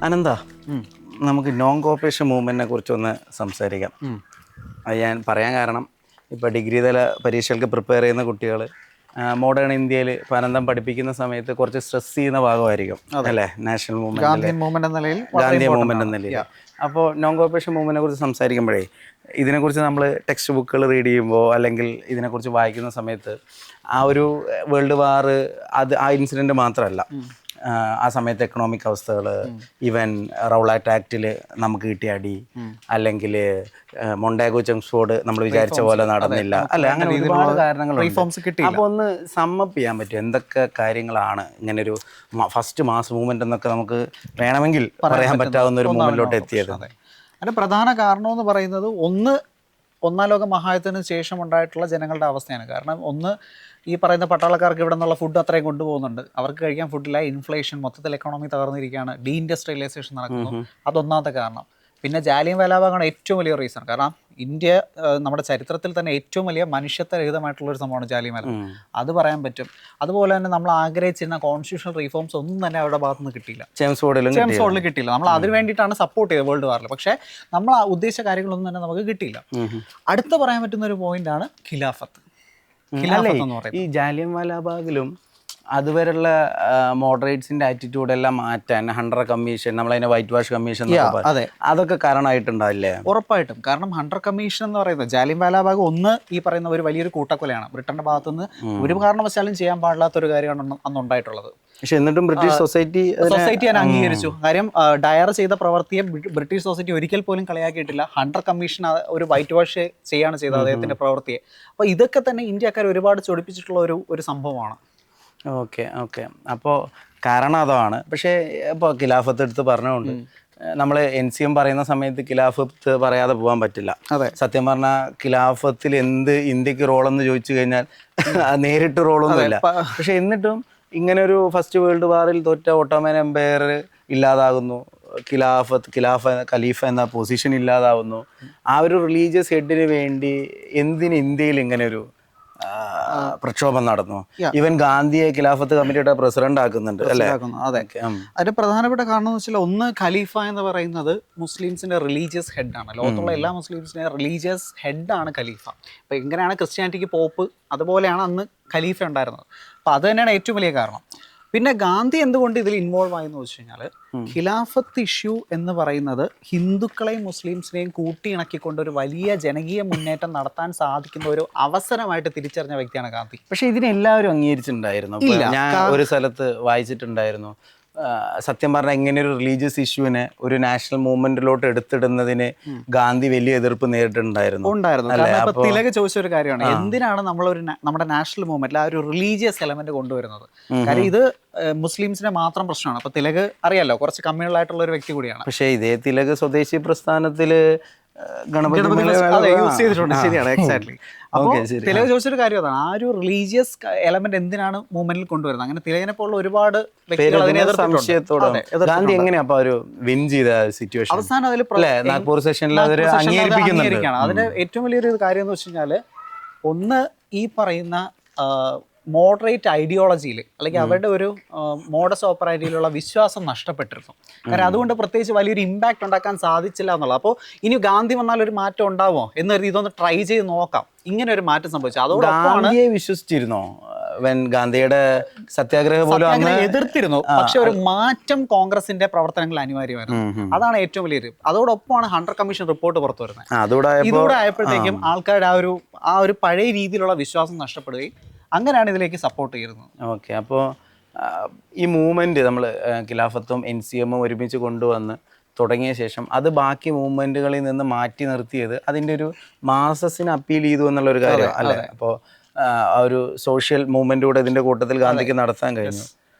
അനന്ത, നമുക്ക് non corporation മൂവ്മെൻറ്റിനെ കുറിച്ചൊന്ന് സംസാരിക്കാം. അത് ഞാൻ പറയാൻ കാരണം, ഇപ്പോൾ ഡിഗ്രി തല പരീക്ഷകൾക്ക് പ്രിപ്പയർ ചെയ്യുന്ന കുട്ടികൾ മോഡേൺ ഇന്ത്യയിൽ അനന്തം പഠിപ്പിക്കുന്ന സമയത്ത് കുറച്ച് സ്ട്രെസ് ചെയ്യുന്ന ഭാഗമായിരിക്കും അല്ലേ, നാഷണൽ ഗാന്ധി മൂവ്മെൻറ്റ് എന്ന നിലയിൽ. എന്ന നിലയിൽ. അപ്പോൾ നോൺ കോപ്പറേഷൻ മൂവ്മെൻറ്റിനെ കുറിച്ച് സംസാരിക്കുമ്പോഴേ ഇതിനെക്കുറിച്ച് നമ്മൾ ടെക്സ്റ്റ് ബുക്കുകൾ റീഡ് ചെയ്യുമ്പോൾ അല്ലെങ്കിൽ ഇതിനെക്കുറിച്ച് വായിക്കുന്ന സമയത്ത് ആ ഒരു വേൾഡ് വാർ ആ ഇൻസിഡൻറ്റ് മാത്രമല്ല, ആ സമയത്ത് എക്കണോമിക് അവസ്ഥകൾ, ഈവൻ റൗളാറ്റ് ആക്റ്റിൽ നമുക്ക് കിട്ടിയ അടി, അല്ലെങ്കിൽ മൊണ്ടാഗോ ചെംസ്ഫോർഡ് നമ്മൾ വിചാരിച്ച പോലെ നടന്നില്ല അല്ലെ, അങ്ങനെ ഒരുപാട് കാരണങ്ങളുണ്ട്. അപ്പോൾ ഒന്ന് സമ്മപ്പ് ചെയ്യാൻ പറ്റും എന്തൊക്കെ കാര്യങ്ങളാണ് ഇങ്ങനൊരു ഫസ്റ്റ് മാസ് മൂവ്മെന്റ് എന്നൊക്കെ നമുക്ക് വേണമെങ്കിൽ പറയാൻ പറ്റാവുന്ന ഒരു മൂവ്മെന്റിലോട്ട് എത്തിയത്? അതിന്റെ പ്രധാന കാരണം എന്ന് പറയുന്നത് ഒന്നാം ലോക മഹായുദ്ധത്തിന് ശേഷം ഉണ്ടായിട്ടുള്ള ജനങ്ങളുടെ അവസ്ഥയാണ്. കാരണം ഈ പറയുന്ന പട്ടാളക്കാർക്ക് ഇവിടെ നിന്നുള്ള ഫുഡ് അത്രയും കൊണ്ടുപോകുന്നുണ്ട്, അവർക്ക് കഴിക്കാൻ ഫുഡില്ല, ഇൻഫ്ലേഷൻ, മൊത്തത്തിൽ എക്കണോമി തകർന്നിരിക്കുകയാണ്, ഡീഇൻഡസ്ട്രിയലൈസേഷൻ നടക്കുന്നു, അതൊന്നാമത്തെ കാരണം. പിന്നെ ജാലിയൻ വാലാബാഗാണ് ഏറ്റവും വലിയ റീസൺ. കാരണം ഇന്ത്യ നമ്മുടെ ചരിത്രത്തിൽ തന്നെ ഏറ്റവും വലിയ മനുഷ്യത്വരഹിതമായിട്ടുള്ളൊരു സംഭവമാണ് ജാലിയൻ വാലാബാഗ്, അത് പറയാൻ പറ്റും. അതുപോലെ തന്നെ നമ്മൾ ആഗ്രഹിച്ചിരുന്ന കോൺസ്റ്റിറ്റ്യൂഷണൽ റീഫോംസ് ഒന്നും തന്നെ അവരുടെ ഭാഗത്ത് നിന്ന് കിട്ടിയില്ല, ജെയിംസ് ബോണ്ടിൽ കിട്ടിയില്ല. നമ്മൾ അതിന് വേണ്ടിയിട്ടാണ് സപ്പോർട്ട് ചെയ്തത് വേൾഡ് വാറിൽ, പക്ഷേ നമ്മൾ ഉദ്ദേശിച്ച കാര്യങ്ങളൊന്നും തന്നെ നമുക്ക് കിട്ടിയില്ല. അടുത്ത പറയാൻ പറ്റുന്ന ഒരു പോയിന്റാണ് ഖിലാഫത്ത്. ഈ ജാലിയൻ വാലാബാഗിലും അതുവരെയുള്ള മോഡറേറ്റ്സിന്റെ ആറ്റിറ്റ്യൂഡ് എല്ലാം മാറ്റാൻ ഹണ്ടർ കമ്മീഷൻ, നമ്മളതിനെ വൈറ്റ് വാഷ് കമ്മീഷൻ, അതൊക്കെ കാരണമായിട്ടുണ്ടാവില്ലേ? ഉറപ്പായിട്ടും. കാരണം ഹണ്ടർ കമ്മീഷൻ എന്ന് പറയുന്നത് ജാലിയൻ വാലാബാഗ് ഈ പറയുന്ന ഒരു വലിയൊരു കൂട്ടക്കൊലയാണ്. ബ്രിട്ടന്റെ ഭാഗത്തുനിന്ന് ഒരു കാരണവശാലും ചെയ്യാൻ പാടില്ലാത്തൊരു കാര്യമാണ് അന്ന് ഉണ്ടായിട്ടുള്ളത്. പക്ഷെ എന്നിട്ടും ബ്രിട്ടീഷ് സൊസൈറ്റി അതിനെ അംഗീകരിച്ചു. കാര്യം ഡയർ ചെയ്ത പ്രവൃത്തിയെ ബ്രിട്ടീഷ് സൊസൈറ്റി ഒരിക്കൽ പോലും കളിയാക്കിയിട്ടില്ല. ഹണ്ടർ കമ്മീഷൻ ഒരു വൈറ്റ് വാഷ് ചെയ്യാണ് ചെയ്തത് അദ്ദേഹത്തിന്റെ പ്രവൃത്തിയെ. അപ്പൊ ഇതൊക്കെ തന്നെ ഇന്ത്യക്കാർ ഒരുപാട് ചൊടിപ്പിച്ചിട്ടുള്ള ഒരു സംഭവമാണ്. ഓക്കെ. അപ്പോൾ കാരണം അതാണ്. പക്ഷേ ഇപ്പോൾ ഖിലാഫത്ത് എടുത്ത് പറഞ്ഞുകൊണ്ട് നമ്മൾ NCM പറയുന്ന സമയത്ത് ഖിലാഫത്ത് പറയാതെ പോകാൻ പറ്റില്ല. സത്യം പറഞ്ഞാൽ ഖിലാഫത്തിൽ എന്ത് ഇന്ത്യക്ക് റോളെന്ന് ചോദിച്ചു കഴിഞ്ഞാൽ നേരിട്ട് റോളൊന്നുമില്ല. പക്ഷെ എന്നിട്ടും ഇങ്ങനെ ഒരു ഫസ്റ്റ് വേൾഡ് വാറിൽ തോറ്റ ഓട്ടോമൻ എംപയർ ഇല്ലാതാകുന്നു, ഖലീഫ എന്ന പൊസിഷൻ ഇല്ലാതാവുന്നു. ആ ഒരു റിലീജിയസ് ഹെഡിന് വേണ്ടി എന്തിന് ഇന്ത്യയിൽ ഇങ്ങനെ ഒരു പ്രക്ഷോഭം നടന്നു? ഈവൻ ഗാന്ധിയെ ഖിലാഫത്ത് കമ്മിറ്റിയുടെ പ്രസിഡന്റ് ആക്കുന്നുണ്ട് അല്ലേ? അതൊക്കെ അതിന്റെ പ്രധാനപ്പെട്ട കാരണം എന്ന് വെച്ചാൽ ഖലീഫ എന്ന് പറയുന്നത് മുസ്ലിംസിന്റെ റിലീജിയസ് ഹെഡാണ്. ലോകത്തുള്ള എല്ലാ മുസ്ലിംസിന്റെ റിലീജിയസ് ഹെഡാണ് ഖലീഫ. അപ്പൊ എങ്ങനെയാണ് ക്രിസ്ത്യാനിറ്റിക്ക് പോപ്പ്, അതുപോലെയാണ് അന്ന് ഖലീഫ ഉണ്ടായിരുന്നത്. അപ്പൊ അത് തന്നെയാണ് ഏറ്റവും വലിയ കാരണം. പിന്നെ ഗാന്ധി എന്തുകൊണ്ട് ഇതിൽ ഇൻവോൾവ് ആയെന്ന് വെച്ച് കഴിഞ്ഞാൽ ഖിലാഫത്ത് ഇഷ്യൂ എന്ന് പറയുന്നത് ഹിന്ദുക്കളെയും മുസ്ലിംസിനെയും കൂട്ടിയിണക്കിക്കൊണ്ട് ഒരു വലിയ ജനകീയ മുന്നേറ്റം നടത്താൻ സാധിക്കുന്ന ഒരു അവസരമായിട്ട് തിരിച്ചറിഞ്ഞ വ്യക്തിയാണ് ഗാന്ധി. പക്ഷെ ഇതിനെല്ലാവരും അംഗീകരിച്ചിട്ടുണ്ടായിരുന്നു. ഞാൻ ഒരു സ്ഥലത്ത് വായിച്ചിട്ടുണ്ടായിരുന്നു, സത്യം പറഞ്ഞാൽ ഇങ്ങനെ ഒരു റിലീജിയസ് ഇഷ്യൂവിനെ ഒരു നാഷണൽ മൂവ്മെന്റിലോട്ട് എടുത്തിടുന്നതിന് ഗാന്ധി വലിയ എതിർപ്പ് നേരിട്ടുണ്ടായിരുന്നു. തിലക് ചോദിച്ച ഒരു കാര്യമാണ്, എന്തിനാണ് നമ്മുടെ നാഷണൽ മൂവ്മെന്റിൽ ആ ഒരു റിലീജിയസ് എലമെന്റ് കൊണ്ടുവരുന്നത്? കാര്യം ഇത് മുസ്ലിംസിന്റെ മാത്രം പ്രശ്നമാണ്. അപ്പൊ തിലക് അറിയാലോ, കുറച്ച് കമ്മ്യൂണലായിട്ടുള്ള ഒരു വ്യക്തി കൂടിയാണ്. പക്ഷേ ഇതേ തിലക് സ്വദേശി പ്രസ്ഥാനത്തില് യൂസ് ചെയ്തിട്ടുണ്ട്. ശരിയാണ്, എക്സാക്ട്ലി. അപ്പോൾ തിലക് ചോദിച്ചൊരു കാര്യം അതാണ്, ആ ഒരു റിലീജിയസ് എലമെന്റ് എന്തിനാണ് മൂവ്മെന്റിൽ കൊണ്ടുവരുന്നത്? അങ്ങനെ തിലകിനെ പോലുള്ള ഒരുപാട് വ്യക്തികൾ അവസാനം അംഗീകരിക്കുകയാണ്. അതിന്റെ ഏറ്റവും വലിയൊരു കാര്യം എന്ന് വെച്ച് കഴിഞ്ഞാല്, ഈ പറയുന്ന മോഡറേറ്റ് ഐഡിയോളജിയിൽ അല്ലെങ്കിൽ അവരുടെ ഒരു മോഡസ് ഓപ്പറാറ്റിയിലുള്ള വിശ്വാസം നഷ്ടപ്പെട്ടിരുന്നു. കാരണം അതുകൊണ്ട് പ്രത്യേകിച്ച് വലിയൊരു ഇമ്പാക്ട് ഉണ്ടാക്കാൻ സാധിച്ചില്ല എന്നുള്ളത്. അപ്പോൾ ഇനി ഗാന്ധി വന്നാൽ ഒരു മാറ്റം ഉണ്ടാവുമോ എന്ന് കരുതി ഇതൊന്ന് ട്രൈ ചെയ്ത് നോക്കാം, ഇങ്ങനെ ഒരു മാറ്റം സംഭവിച്ചു. അതോടൊപ്പം വിശ്വസിച്ചിരുന്നോ? ഗാന്ധിയുടെ സത്യാഗ്രഹം പോലും എതിർത്തിരുന്നു, പക്ഷെ ഒരു മാറ്റം കോൺഗ്രസിന്റെ പ്രവർത്തനങ്ങൾ അനിവാര്യമായിരുന്നു. അതാണ് ഏറ്റവും വലിയൊരു. അതോടൊപ്പമാണ് ഹണ്ടർ കമ്മീഷൻ റിപ്പോർട്ട് പുറത്തു വരുന്നത്. ഇതോടെ ആയപ്പോഴത്തേക്കും ആൾക്കാരുടെ ആ ഒരു പഴയ രീതിയിലുള്ള വിശ്വാസം നഷ്ടപ്പെടുകയും അങ്ങനെയാണ് ഇതിലേക്ക് സപ്പോർട്ട് ചെയ്യുന്നത്. ഓക്കെ. അപ്പോൾ ഈ മൂവ്മെന്റ് നമ്മൾ ഖിലാഫത്തും NCM ഒരുമിച്ച് കൊണ്ടുവന്ന് തുടങ്ങിയ ശേഷം അത് ബാക്കി മൂവ്മെന്റുകളിൽ നിന്ന് മാറ്റി നിർത്തിയത് അതിൻ്റെ ഒരു മാസസിന് അപ്പീൽ ചെയ്തു എന്നുള്ളൊരു കാര്യം അല്ലേ? അപ്പോൾ ആ ഒരു സോഷ്യൽ മൂവ്മെന്റ് ഇതിന്റെ കൂട്ടത്തിൽ ഗാന്ധിക്ക് നടത്താൻ കഴിഞ്ഞു.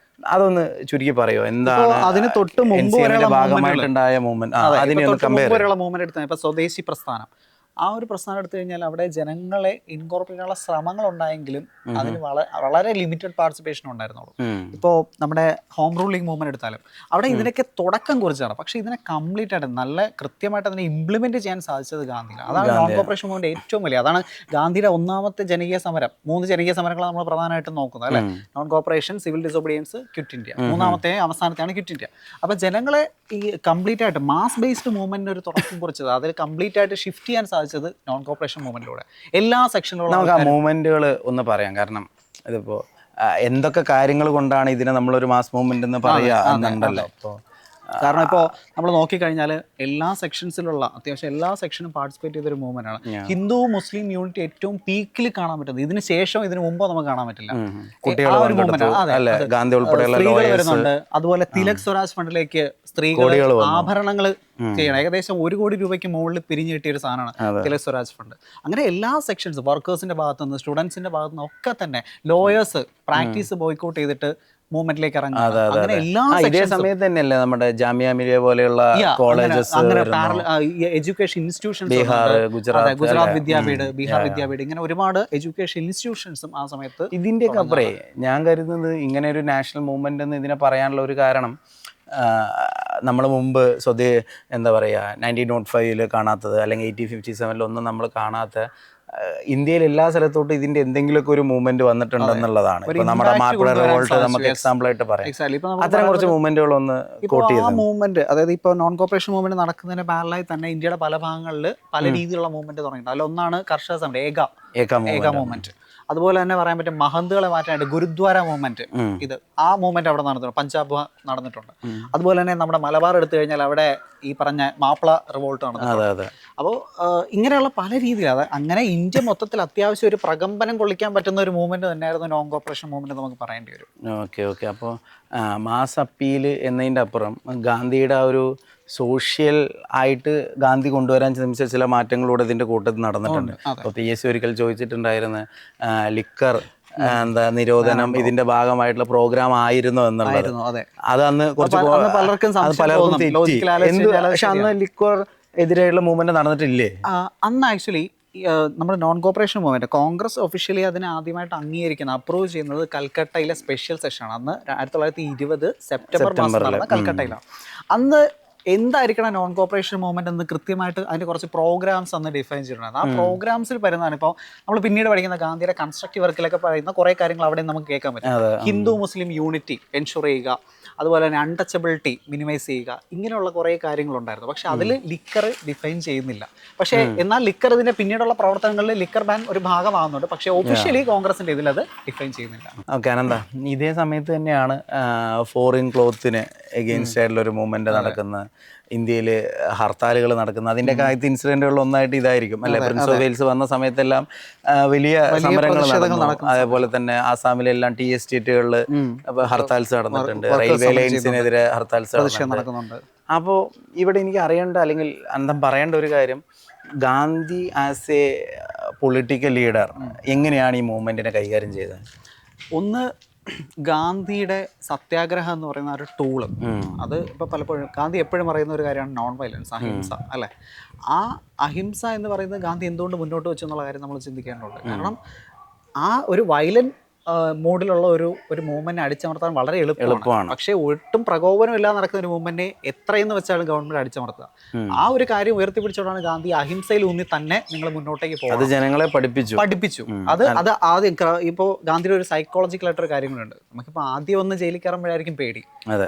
അതൊന്ന് ചുരുക്കി പറയോ, എന്താണ് അതിന് തൊട്ട് മുമ്പ് ഭാഗമായിട്ടുണ്ടായ മൂവ്മെന്റ്? മൂവ്മെന്റ് എടുത്താൽ ഇപ്പൊ സ്വദേശി പ്രസ്ഥാനം, ആ ഒരു പ്രസ്ഥാനം എടുത്തു കഴിഞ്ഞാൽ അവിടെ ജനങ്ങളെ ഇൻകോർപ്പറേറ്റ് ചെയ്യാനുള്ള ശ്രമങ്ങൾ ഉണ്ടായെങ്കിലും അതിന് വളരെ ലിമിറ്റഡ് പാർട്ടിസിപ്പേഷൻ ഉണ്ടായിരുന്നുള്ളൂ. ഇപ്പോൾ നമ്മുടെ ഹോം റൂളിംഗ് മൂവ്മെന്റ് എടുത്താലും അവിടെ ഇതിനൊക്കെ തുടക്കം കുറിച്ചാണ്. പക്ഷേ ഇതിനെ കംപ്ലീറ്റ് ആയിട്ട് നല്ല കൃത്യമായിട്ട് അതിനെ ഇംപ്ലിമെന്റ് ചെയ്യാൻ സാധിച്ചത് ഗാന്ധിയിലാണ്. അതാണ് നോൺ കോപ്പറേഷൻ മൂവ്മെന്റ് ഏറ്റവും വലിയ. അതാണ് ഗാന്ധിയുടെ ഒന്നാമത്തെ ജനകീയ സമരം. 3 ജനകീയ സമരങ്ങളാണ് നമ്മൾ പ്രധാനമായിട്ടും നോക്കുന്നത് അല്ലേ? Non corporation, civil disobedience, quit India. മൂന്നാമത്തെ അവസാനത്തെയാണ് ക്വിറ്റ് ഇന്ത്യ. അപ്പോൾ ജനങ്ങളെ ഈ കംപ്ലീറ്റ് ആയിട്ട് മാസ് ബേസ്ഡ് മൂവ്മെന്റിന് ഒരു തുടക്കം കുറിച്ചത്, അതിൽ കംപ്ലീറ്റ് ആയിട്ട് ഷിഫ്റ്റ് ചെയ്യാൻ സാധിച്ചത് നോൺ കോപ്പറേഷൻ മൂവ്മെന്റിലൂടെ. എല്ലാ സെക്ഷനിലുള്ള നമുക്ക് ആ മൂവ്മെന്റുകൾ ഒന്ന് പറയാം. കാരണം ഇതിപ്പോ എന്തൊക്കെ കാര്യങ്ങൾ കൊണ്ടാണ് ഇതിനെ നമ്മളൊരു മാസ് മൂവ്മെന്റ് എന്ന് പറയാ എന്നുണ്ടല്ലോ. അപ്പോൾ കാരണം ഇപ്പോൾ നമ്മൾ നോക്കിക്കഴിഞ്ഞാൽ എല്ലാ സെക്ഷൻസിലുള്ള അത്യാവശ്യം എല്ലാ സെക്ഷനും പാർട്ടിസിപ്പേറ്റ് ചെയ്തൊരു മൂവ്മെന്റ് ആണ്. ഹിന്ദു മുസ്ലിം യൂണിറ്റി ഏറ്റവും പീക്കിൽ കാണാൻ പറ്റുന്നത്. ഇതിന് ശേഷം ഇതിന് മുമ്പോ നമുക്ക് കാണാൻ പറ്റില്ല. സ്ത്രീകൾ വരുന്നുണ്ട്. അതുപോലെ തിലക് സ്വരാജ് ഫണ്ടിലേക്ക് സ്ത്രീകൾ ആഭരണങ്ങൾ ചെയ്യണം. ഏകദേശം 1 കോടി രൂപയ്ക്ക് മുകളിൽ പിരിഞ്ഞു കിട്ടിയ ഒരു സാധനമാണ് തിലക് സ്വരാജ് ഫണ്ട്. അങ്ങനെ എല്ലാ സെക്ഷൻസ്, വർക്കേഴ്സിന്റെ ഭാഗത്തുനിന്ന്, സ്റ്റുഡൻസിന്റെ ഭാഗത്തുനിന്ന് ഒക്കെ തന്നെ ലോയേഴ്സ് പ്രാക്ടീസ് ബോയ്ക്കോട്ട് ചെയ്തിട്ട് മൂവ്മെന്റിലേക്ക് ഇറങ്ങും. അങ്ങനെ എല്ലാ ഇതേ സമയത്ത് തന്നെയല്ലേ നമ്മുടെ ജാമിയ മിലിയ പോലെയുള്ള colleges, education institutions, Gujarat Vidyapeeth, Bihar Vidyapeeth, ഇങ്ങനെ ഒരുപാട് എഡ്യൂക്കേഷൻ ഇൻസ്റ്റിറ്റ്യൂഷൻസും ആ സമയത്ത്. ഇതിന്റെയൊക്കെ അപ്പുറേ ഞാൻ കരുതുന്നത് ഇങ്ങനെ ഒരു നാഷണൽ മൂവ്മെന്റ് എന്ന് ഇതിനെ പറയാനുള്ള ഒരു കാരണം, നമ്മൾ മുമ്പ് എന്താ പറയുക 1905 കാണാത്തത് അല്ലെങ്കിൽ 1857 നമ്മൾ കാണാത്ത ഇന്ത്യയിൽ എല്ലാ സ്ഥലത്തോട്ടും ഇതിന്റെ എന്തെങ്കിലുമൊക്കെ ഒരു മൂവ്മെന്റ് വന്നിട്ടുണ്ടെന്നുള്ളതാണ്. ഇപ്പൊ നമ്മുടെ മാപ്പിള റിവോൾട്ട് നമുക്ക് എക്സാമ്പിൾ ആയിട്ട് പറയാം. അത്തരം കുറച്ച് മൂവ്മെന്റുകൾ ഒന്ന് കോട്ട് ചെയ്തു. മൂവ്മെന്റ്, അതായത് ഇപ്പോൾ നോൺ കോപ്പറേഷൻ മൂവ്മെന്റ് നടക്കുന്നതിന് പാരലായി തന്നെ ഇന്ത്യയുടെ പല ഭാഗങ്ങളിൽ പല രീതിയിലുള്ള മൂവ്മെന്റ് തുടങ്ങിയിട്ടുണ്ട്. അതിലൊന്നാണ് കർഷക സമരം, ഏക മൂവ്മെന്റ്. അതുപോലെ തന്നെ പറയാൻ പറ്റും മഹന്തുകളെ മാറ്റാനായിട്ട് ഗുരുദ്വാര മൂവ്മെന്റ്. ഇത് ആ മൂവ്മെന്റ് അവിടെ നടന്നിട്ടുണ്ട്, പഞ്ചാബ് നടന്നിട്ടുണ്ട്. അതുപോലെ തന്നെ നമ്മുടെ മലബാർ എടുത്തു കഴിഞ്ഞാൽ അവിടെ ഈ പറഞ്ഞ മാപ്പിള റിവോൾട്ട് നടന്നിട്ടുണ്ട്. അപ്പോൾ ഇങ്ങനെയുള്ള പല രീതിയിൽ അങ്ങനെ ഇന്ത്യ മൊത്തത്തിൽ അത്യാവശ്യം ഒരു പ്രകമ്പനം കൊള്ളിക്കാൻ പറ്റുന്ന ഒരു മൂവ്മെന്റ് തന്നെയായിരുന്നു നോൺ കോപ്പറേഷൻ മൂവ്മെന്റ് നമുക്ക് പറയേണ്ടി വരും. ഓക്കെ. അപ്പോൾ മാസ് അപ്പീൽ എന്നതിൻ്റെ അപ്പുറം ഗാന്ധിയുടെ ആ ഒരു സോഷ്യൽ ആയിട്ട് ഗാന്ധി കൊണ്ടുവരാൻ ശ്രമിച്ച ചില മാറ്റങ്ങളൂടെ ഇതിൻ്റെ കൂട്ടത്തിൽ നടന്നിട്ടുണ്ട്. അപ്പോൾ PSC ഒരിക്കൽ ചോദിച്ചിട്ടുണ്ടായിരുന്നു ലിക്കർ നിരോധനം ഇതിന്റെ ഭാഗമായിട്ടുള്ള പ്രോഗ്രാം ആയിരുന്നു എന്നുള്ളത്. അത് അന്ന് കുറച്ച് പലർക്കും തെറ്റി. പക്ഷെ അന്ന് ലിക്കർ എതിരെയുള്ള മൂവ്മെന്റ് നടന്നിട്ടില്ലേ? അന്ന് ആക്ച്വലി നമ്മുടെ non corporation movement Congress officially അതിനെ ആദ്യമായിട്ട് അംഗീകരിക്കുന്നത്, അപ്രൂവ് ചെയ്യുന്നത് കൽക്കട്ടയിലെ സ്പെഷ്യൽ സെഷനാണ്. അന്ന് 1920 സെപ്റ്റംബർ മാസം നടന്ന കൽക്കട്ടയിലാണ്. അന്ന് എന്തായിരിക്കണം നോൺ കോപ്പറേഷൻ മൂവ്മെന്റ് എന്ന് കൃത്യമായിട്ട് അതിന്റെ കുറച്ച് പ്രോഗ്രാംസ് അന്ന് ഡിഫൈൻ ചെയ്തിട്ടുണ്ട്. ആ പ്രോഗ്രാംസിൽ വരുന്നതാണ് ഇപ്പോൾ നമ്മൾ പിന്നീട് പഠിക്കുന്ന ഗാന്ധിയുടെ കൺസ്ട്രക്റ്റീവ് വർക്കിലൊക്കെ പറയുന്ന കുറേ കാര്യങ്ങൾ അവിടെ നമുക്ക് കേൾക്കാൻ പറ്റും. ഹിന്ദു മുസ്ലിം യൂണിറ്റി എൻഷുർ ചെയ്യുക, അതുപോലെ തന്നെ അൺടച്ചബിലിറ്റി മിനിമൈസ് ചെയ്യുക, ഇങ്ങനെയുള്ള കുറേ കാര്യങ്ങളുണ്ടായിരുന്നു. പക്ഷെ അതിൽ ലിക്കർ ഡിഫൈൻ ചെയ്യുന്നില്ല. പക്ഷേ എന്നാൽ ലിക്കർ ഇതിന്റെ പിന്നീടുള്ള പ്രവർത്തനങ്ങളിൽ ലിക്കർ ബാൻ ഒരു ഭാഗമാകുന്നുണ്ട്. പക്ഷേ ഒഫീഷ്യലി കോൺഗ്രസിന്റെ ഇതിൽ അത് ഡിഫൈൻ ചെയ്യുന്നില്ല. ഓക്കെ അനന്ത, ഇതേ സമയത്ത് തന്നെയാണ് ഫോറിൻ ക്ലോത്തിന് എഗെയിൻസ്റ്റ് ആയിട്ടുള്ള ഒരു മൂവ്മെന്റ് നടക്കുന്നത്, ഇന്ത്യയിൽ ഹർത്താലുകൾ നടക്കുന്നത്. അതിൻ്റെ കാര്യത്തിൽ ഇൻസിഡന്റുകൾ ഒന്നായിട്ട് ഇതായിരിക്കും അല്ലെ? പ്രിൻസ് ഓഫ് വെയിൽസ് വന്ന സമയത്തെല്ലാം വലിയ സമരങ്ങൾ നടന്നു. അതേപോലെ തന്നെ ആസാമിലെല്ലാം ടീ എസ്റ്റേറ്റുകളിൽ ഹർത്താൽസ് നടന്നിട്ടുണ്ട്, റെയിൽവേ ലൈൻസിനെതിരെ ഹർത്താൽസ് നടക്കുന്നുണ്ട്. അപ്പോൾ ഇവിടെ എനിക്ക് അറിയേണ്ട അല്ലെങ്കിൽ അന്തം പറയേണ്ട ഒരു കാര്യം, Gandhi as A political leader എങ്ങനെയാണ് ഈ മൂവ്മെന്റിനെ കൈകാര്യം ചെയ്തത്? ഒന്ന്, ഗാന്ധിയുടെ സത്യാഗ്രഹം എന്ന് പറയുന്ന ഒരു ടൂള്, അത് ഇപ്പോൾ പലപ്പോഴും ഗാന്ധി എപ്പോഴും പറയുന്ന ഒരു കാര്യമാണ് നോൺ വയലൻസ്, അഹിംസ അല്ലേ? ആ അഹിംസ എന്ന് പറയുന്നത് ഗാന്ധി എന്തുകൊണ്ട് മുന്നോട്ട് വെച്ചു എന്നുള്ള കാര്യം നമ്മൾ ചിന്തിക്കേണ്ടതുണ്ട്. കാരണം ആ ഒരു വയലന്റ് മോഡിലുള്ള ഒരു മൂവ്മെന്റ് അടിച്ചമർത്താൻ വളരെ എളുപ്പമാണ്. പക്ഷേ ഒട്ടും പ്രകോപനം ഇല്ലാതെ നടക്കുന്ന ഒരു മൂവ്മെന്റിനെ എത്രയെന്ന് വെച്ചാണ് ഗവൺമെന്റ് അടിച്ചമർത്തുക. ആ ഒരു കാര്യം ഉയർത്തിപ്പിടിച്ചോണ്ടാണ് ഗാന്ധി അഹിംസയിൽ ഊന്നി തന്നെ നിങ്ങൾ മുന്നോട്ടേക്ക് പോകുന്നത്. അത് ജനങ്ങളെ പഠിപ്പിച്ചു. അത് ആദ്യം ഇപ്പോൾ ഗാന്ധിയുടെ ഒരു സൈക്കോളജിക്കൽ ആയിട്ടൊരു കാര്യങ്ങളുണ്ട്. നമുക്കിപ്പോൾ ആദ്യം ഒന്ന് ജയിലിൽ കയറുമ്പോഴായിരിക്കും പേടി,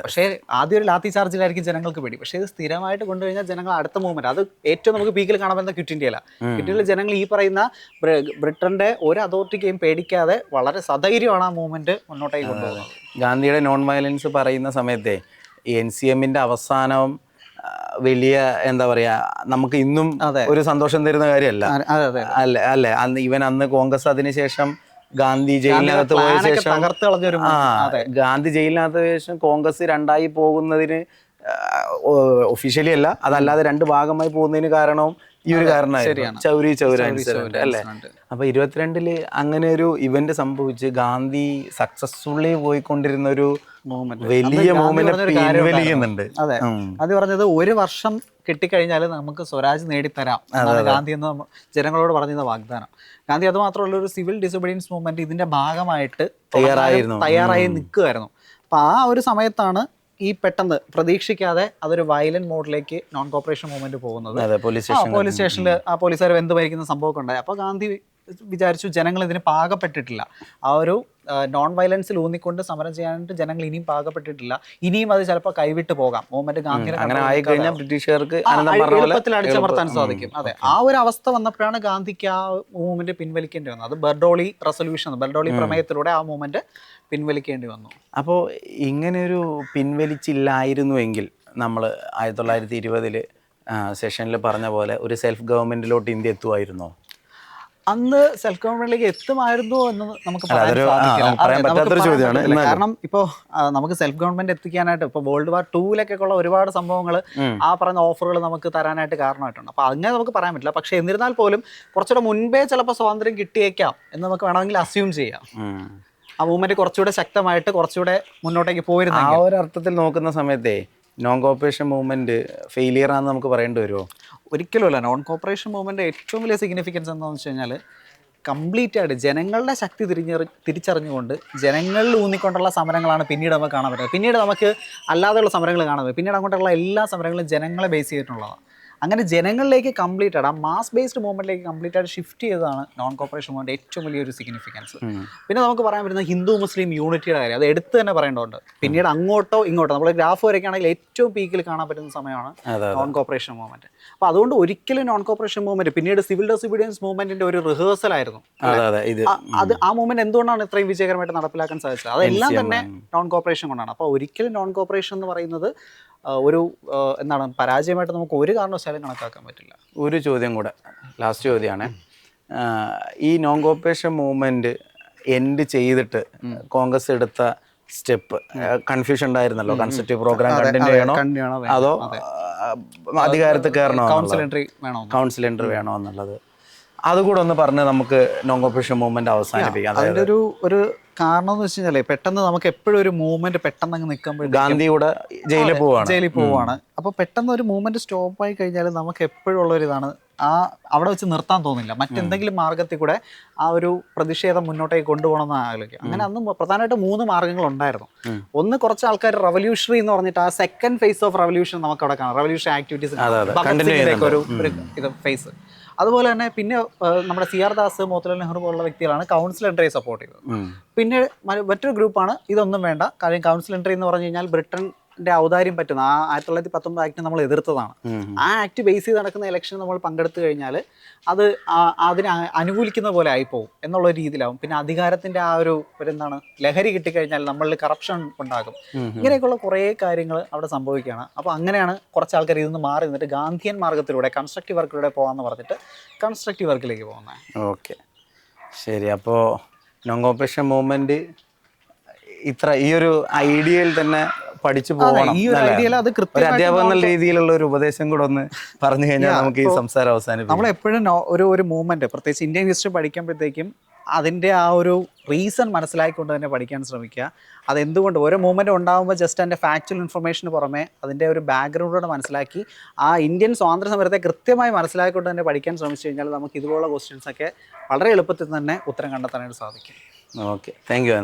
പക്ഷേ ആദ്യം ഒരു ലാത്തി ചാർജിലായിരിക്കും ജനങ്ങൾക്ക് പേടി. പക്ഷേ ഇത് സ്ഥിരമായിട്ട് കൊണ്ടുകഴിഞ്ഞാൽ ജനങ്ങൾ അടുത്ത മൂവ്മെന്റ്, അത് ഏറ്റവും നമുക്ക് പീക്കിൽ കാണാൻ പറ്റുന്ന ക്വിറ്റ് ഇന്ത്യയിലാണ്. ക്വിറ്റ് ഇന്ത്യയിൽ ജനങ്ങൾ ഈ പറയുന്ന ബ്രിട്ടന്റെ ഒരു അതോറിറ്റിക്കെയും പേടിക്കാതെ വളരെ ധൈര്യമാണ് ആ മൂവ്മെന്റ് മുന്നോട്ടേക്ക് കൊണ്ടുപോകുന്നത്. ഗാന്ധിയുടെ നോൺ വയലൻസ് പറയുന്ന സമയത്തെ NCMന്റെ അവസാനം വലിയ എന്താ പറയാ, നമുക്ക് ഇന്നും ഒരു സന്തോഷം തരുന്ന കാര്യമല്ല അല്ലേ? അന്ന് കോൺഗ്രസ് അതിനുശേഷം ഗാന്ധി ജയിലിനകത്ത് പോയ ശേഷം ഗാന്ധി ജയിലിനകത്ത് ശേഷം കോൺഗ്രസ് രണ്ടായി പോകുന്നതിന് ഒഫീഷ്യലി അല്ല, അതല്ലാതെ 2 ഭാഗമായി പോകുന്നതിന് കാരണവും ഈ ഒരു കാരണമായിരുന്നു, ചൗരി ചൗര ഇൻസിഡന്റ് അല്ലേ? അപ്പൊ 22 അങ്ങനെ ഒരു ഇവന്റ് സംഭവിച്ച് ഗാന്ധി സക്സസ്ഫുള്ളി പോയിക്കൊണ്ടിരുന്ന ഒരു വലിയ മൂവ്മെന്റ് പിൻവലിക്കുന്നുണ്ട്. അതെ, അത് പറഞ്ഞത് 1 വർഷം കിട്ടിക്കഴിഞ്ഞാൽ നമുക്ക് സ്വരാജ് നേടിത്തരാം എന്നാണ് ഗാന്ധി എന്ന് ജനങ്ങളോട് പറഞ്ഞിരുന്ന വാഗ്ദാനം. ഗാന്ധി അത് മാത്രമല്ല ഒരു സിവിൽ ഡിസൊബീഡിയൻസ് മൂവ്മെന്റ് ഇതിന്റെ ഭാഗമായിട്ട് തയ്യാറായി നിൽക്കുമായിരുന്നു. അപ്പൊ ആ ഒരു സമയത്താണ് ഈ പെട്ടെന്ന് പ്രതീക്ഷിക്കാതെ അതൊരു വയലന്റ് മോഡിലേക്ക് നോൺ കോപ്പറേഷൻ മൂവ്മെന്റ് പോകുന്നത്. പോലീസ് സ്റ്റേഷനിൽ ആ പോലീസുകാർ വെന്ത് ഭരിക്കുന്ന സംഭവമൊക്കെ ഉണ്ടായി. അപ്പോൾ ഗാന്ധി വിചാരിച്ചു ജനങ്ങൾ ഇതിന് പാകപ്പെട്ടിട്ടില്ല, ആ ഒരു നോൺ വയലൻസിൽ ഊന്നിക്കൊണ്ട് സമരം ചെയ്യാനായിട്ട് ജനങ്ങൾ ഇനിയും പാകപ്പെട്ടിട്ടില്ല, ഇനിയും അത് ചിലപ്പോൾ കൈവിട്ട് പോകാം. മൂവ്മെന്റ് ഗാന്ധിയെ ബ്രിട്ടീഷുകാർക്ക് എളുപ്പത്തിൽ അടിച്ചമർത്താൻ സാധിക്കും. അതെ, ആ ഒരു അവസ്ഥ വന്നപ്പോഴാണ് ഗാന്ധിക്ക് ആ മൂവ്മെന്റ് പിൻവലിക്കേണ്ടി വന്നത്. അത് ബർഡോളി റെസൊല്യൂഷൻ, ബർഡോളി പ്രമേയത്തിലൂടെ ആ മൂവ്മെന്റ് പിൻവലിക്കേണ്ടി വന്നു. അപ്പോൾ ഇങ്ങനെയൊരു പിൻവലിച്ചില്ലായിരുന്നുവെങ്കിൽ നമ്മൾ 1920 സെഷനിൽ പറഞ്ഞ പോലെ ഒരു സെൽഫ് ഗവൺമെന്റിലോട്ട് ഇന്ത്യ എത്തുമായിരുന്നോ? അന്ന് സെൽഫ് ഗവൺമെന്റിലേക്ക് എത്തുമായിരുന്നോ എന്ന് നമുക്ക് പറയാൻ ചോദ്യമാണ്. കാരണം ഇപ്പോൾ നമുക്ക് സെൽഫ് ഗവൺമെന്റ് എത്തിക്കാനായിട്ട് ഇപ്പോൾ വേൾഡ് വാർ 2 ഉള്ള ഒരുപാട് സംഭവങ്ങൾ ആ പറഞ്ഞ ഓഫറുകൾ നമുക്ക് തരാനായിട്ട് കാരണമായിട്ടുണ്ട്. അപ്പോൾ അങ്ങനെ നമുക്ക് പറയാൻ പറ്റില്ല. പക്ഷെ എന്നിരുന്നാൽ പോലും കുറച്ചുകൂടെ മുൻപേ ചിലപ്പോൾ സ്വാതന്ത്ര്യം കിട്ടിയേക്കാം എന്ന് നമുക്ക് വേണമെങ്കിൽ അസ്യൂം ചെയ്യാം. ആ മൂവ്മെന്റ് കുറച്ചുകൂടെ ശക്തമായിട്ട് കുറച്ചുകൂടെ മുന്നോട്ടേക്ക് പോയിരുന്നു. ആ ഒരു അർത്ഥത്തിൽ നോക്കുന്ന സമയത്തേ നോൺ കോപ്പറേഷൻ മൂവ്മെന്റ് ഫെയിലിയർ ആണെന്ന് നമുക്ക് പറയേണ്ടി വരുമോ? ഒരിക്കലുമല്ല. നോൺ കോപ്പറേഷൻ മൂവ്മെന്റ് ഏറ്റവും വലിയ സിഗ്നിഫിക്കൻസ് എന്താണെന്ന് വെച്ച് കഴിഞ്ഞാൽ കംപ്ലീറ്റ് ആയിട്ട് ജനങ്ങളുടെ ശക്തി തിരിച്ചറിഞ്ഞുകൊണ്ട് ജനങ്ങളിൽ ഊന്നിക്കൊണ്ടുള്ള സമരങ്ങളാണ് പിന്നീട് നമുക്ക് കാണാൻ പറ്റുന്നത്. പിന്നീട് നമുക്ക് അല്ലാതെയുള്ള സമരങ്ങൾ കാണാൻ പറ്റും. പിന്നീട് അങ്ങോട്ടുള്ള എല്ലാ സമരങ്ങളും ജനങ്ങളെ ബേസ് ചെയ്തിട്ടുള്ളതാണ്. അങ്ങനെ ജനങ്ങളിലേക്ക് കംപ്ലീറ്റ് ആയിട്ട് ആ മാസ് ബേസ്ഡ് മൂവ്മെന്റിലേക്ക് കംപ്ലീറ്റ് ആയിട്ട് ഷിഫ്റ്റ് ചെയ്തതാണ് നോൺ കോപ്പറേഷൻ മൂവ്മെന്റ് ഏറ്റവും വലിയൊരു സിഗ്നിഫിക്കൻസ്. പിന്നെ നമുക്ക് പറയാൻ പറ്റുന്ന ഹിന്ദു മുസ്ലിം യൂണിറ്റിയുടെ കാര്യം, അത് എടുത്ത് തന്നെ പറയേണ്ടതുണ്ട്. പിന്നീട് അങ്ങോട്ടോ ഇങ്ങോട്ടോ നമ്മൾ ഗ്രാഫ് വരയ്ക്കുകയാണെങ്കിൽ ഏറ്റവും പീക്കിൽ കാണാൻ പറ്റുന്ന സമയമാണ് നോൺ കോപ്പറേഷൻ മൂവ്മെന്റ്. അപ്പോൾ അതുകൊണ്ട് ഒരിക്കലും നോൺ കോപ്പറേഷൻ മൂവ്മെന്റ് പിന്നീട് സിവിൽ ഡിസൊബീഡിയൻസ് മൂവ്മെന്റിന്റെ ഒരു റിഹേഴ്സൽ ആയിരുന്നു. അത് ആ മൂവ്മെന്റ് എന്തുകൊണ്ടാണ് ഇത്രയും വിജയകരമായിട്ട് നടപ്പിലാക്കാൻ സാധിച്ചത്? അതെല്ലാം തന്നെ നോൺ കോപ്പറേഷൻ കൊണ്ടാണ്. അപ്പോൾ ഒരിക്കലും നോൺ കോപ്പറേഷൻ എന്ന് പറയുന്നത് ഒരു എന്താണ് പരാജയമായിട്ട് നമുക്ക് ഒരു കാരണവശാലും കണക്കാക്കാൻ പറ്റില്ല. ഒരു ചോദ്യം കൂടെ, ലാസ്റ്റ് ചോദ്യമാണ്. ഈ നോൺ കോപ്പറേഷൻ മൂവ്മെന്റ് എൻഡ് ചെയ്തിട്ട് കോൺഗ്രസ് എടുത്ത സ്റ്റെപ്പ് കൺഫ്യൂഷൻ ഉണ്ടായിരുന്നല്ലോ. കൺസ്ട്രക്റ്റീവ് പ്രോഗ്രാം കണ്ടിന്യൂ ചെയ്യണോ അതോ അധികാരത്തിൽ കയറണോ, കൗൺസിൽ എൻട്രി വേണോ എന്നുള്ളത് അതുകൂടെ ഒന്ന് പറഞ്ഞ് നമുക്ക് നോൺ കോപ്പറേഷൻ മൂവ്മെന്റ് അവസാനിപ്പിക്കാം. അതിൻ്റെ ഒരു കാരണം എന്ന് വെച്ച് കഴിഞ്ഞാൽ പെട്ടെന്ന് നമുക്ക് എപ്പോഴും ഒരു മൂവ്മെന്റ് പെട്ടെന്ന് അങ്ങ് നിൽക്കുമ്പോൾ ഗാന്ധി കൂടെ ജയിലിൽ പോവാണ്. അപ്പോൾ പെട്ടെന്ന് ഒരു മൂവ്മെന്റ് സ്റ്റോപ്പായി കഴിഞ്ഞാൽ നമുക്ക് എപ്പോഴും ഉള്ളൊരിതാണ് അവിടെ വെച്ച് നിർത്താൻ തോന്നില്ല. മറ്റെന്തെങ്കിലും മാർഗത്തിൽ കൂടെ ആ ഒരു പ്രതിഷേധം മുന്നോട്ടേക്ക് കൊണ്ടുപോകണമെന്ന് ആലോചിക്കും. അങ്ങനെ അന്ന് പ്രധാനമായിട്ട് 3 മാർഗ്ഗങ്ങളുണ്ടായിരുന്നു. ഒന്ന്, കുറച്ച് ആൾക്കാർ റവല്യൂഷണറി എന്ന് പറഞ്ഞിട്ട് ആ സെക്കൻഡ് ഫേസ് ഓഫ് റവല്യൂഷൻ നമുക്ക് അവിടെ കാണാം. റവല്യൂഷൻ ആക്ടിവിറ്റീസ് ഒരു ഫേസ്. അതുപോലെ തന്നെ പിന്നെ നമ്മുടെ CR ദാസ്, മോത്തിലാൽ നെഹ്റു പോലുള്ള വ്യക്തികളാണ് കൗൺസിൽ എൻട്രിയെ സപ്പോർട്ട് ചെയ്തത്. പിന്നെ മറ്റൊരു ഗ്രൂപ്പാണ് ഇതൊന്നും വേണ്ട, കാര്യം കൗൺസിൽ എൻട്രി എന്ന് പറഞ്ഞു കഴിഞ്ഞാൽ ബ്രിട്ടന്റെ ഔദാര്യം പറ്റുന്ന ആ 1919 ആക്ട് നമ്മൾ എതിർത്തതാണ്. ആ ആക്ട് ബേസ് ചെയ്ത് നടക്കുന്ന ഇലക്ഷൻ നമ്മൾ പങ്കെടുത്തു കഴിഞ്ഞാൽ അത് അതിനെ അനുകൂലിക്കുന്ന പോലെ ആയിപ്പോവും എന്നുള്ള രീതിയിലാവും. പിന്നെ അധികാരത്തിന്റെ ആ ഒരു എന്താണ് ലഹരി കിട്ടിക്കഴിഞ്ഞാൽ നമ്മളിൽ കറപ്ഷൻ ഉണ്ടാകും. ഇങ്ങനെയൊക്കെയുള്ള കുറേ കാര്യങ്ങൾ അവിടെ സംഭവിക്കുകയാണ്. അപ്പോൾ അങ്ങനെയാണ് കുറച്ച് ആൾക്കാർ ഇതിൽ നിന്ന് മാറി നിന്നിട്ട് ഗാന്ധിയൻ മാർഗത്തിലൂടെ കൺസ്ട്രക്റ്റീവ് വർക്കിലൂടെ പോകാമെന്ന് പറഞ്ഞിട്ട് കൺസ്ട്രക്റ്റീവ് വർക്കിലേക്ക് പോകുന്നത്. ഓക്കെ, ശരി. അപ്പോൾ നോൺ കോപ്പറേഷൻ മൂവ്മെന്റ് ഈ ഒരു ഐഡിയയിൽ തന്നെ പഠിച്ചു പോകണം. ഒരു അധ്യാപകൻ എന്ന രീതിയിലുള്ള ഒരു ഉപദേശം കൂടെ ഒന്ന് പറഞ്ഞു കഴിഞ്ഞാൽ നമുക്ക് ഈ സംസാരം അവസാനിപ്പിക്കാം. നമ്മളെപ്പോഴും ഒരു മൂവ്മെന്റ്, പ്രത്യേകിച്ച് ഇന്ത്യൻ ഹിസ്റ്ററി പഠിക്കുമ്പോഴത്തേക്കും അതിൻ്റെ ആ ഒരു റീസൺ മനസ്സിലാക്കിക്കൊണ്ട് തന്നെ പഠിക്കാൻ ശ്രമിക്കുക. അതെന്തുകൊണ്ട് ഓരോ മൂവ്മെൻറ്റ് ഉണ്ടാകുമ്പോൾ ജസ്റ്റ് അതിൻ്റെ ഫാക്ച്വൽ ഇൻഫർമേഷന് പുറമെ അതിൻ്റെ ഒരു ബാക്ക്ഗ്രൗണ്ടോടെ മനസ്സിലാക്കി ആ ഇന്ത്യൻ സ്വാതന്ത്ര്യ സമരത്തെ കൃത്യമായി മനസ്സിലാക്കിക്കൊണ്ട് തന്നെ പഠിക്കാൻ ശ്രമിച്ചു കഴിഞ്ഞാൽ നമുക്ക് ഇതുപോലുള്ള ക്വസ്റ്റ്യൻസൊക്കെ വളരെ എളുപ്പത്തിൽ തന്നെ ഉത്തരം കണ്ടെത്താനായിട്ട് സാധിക്കും. Okay, thank you.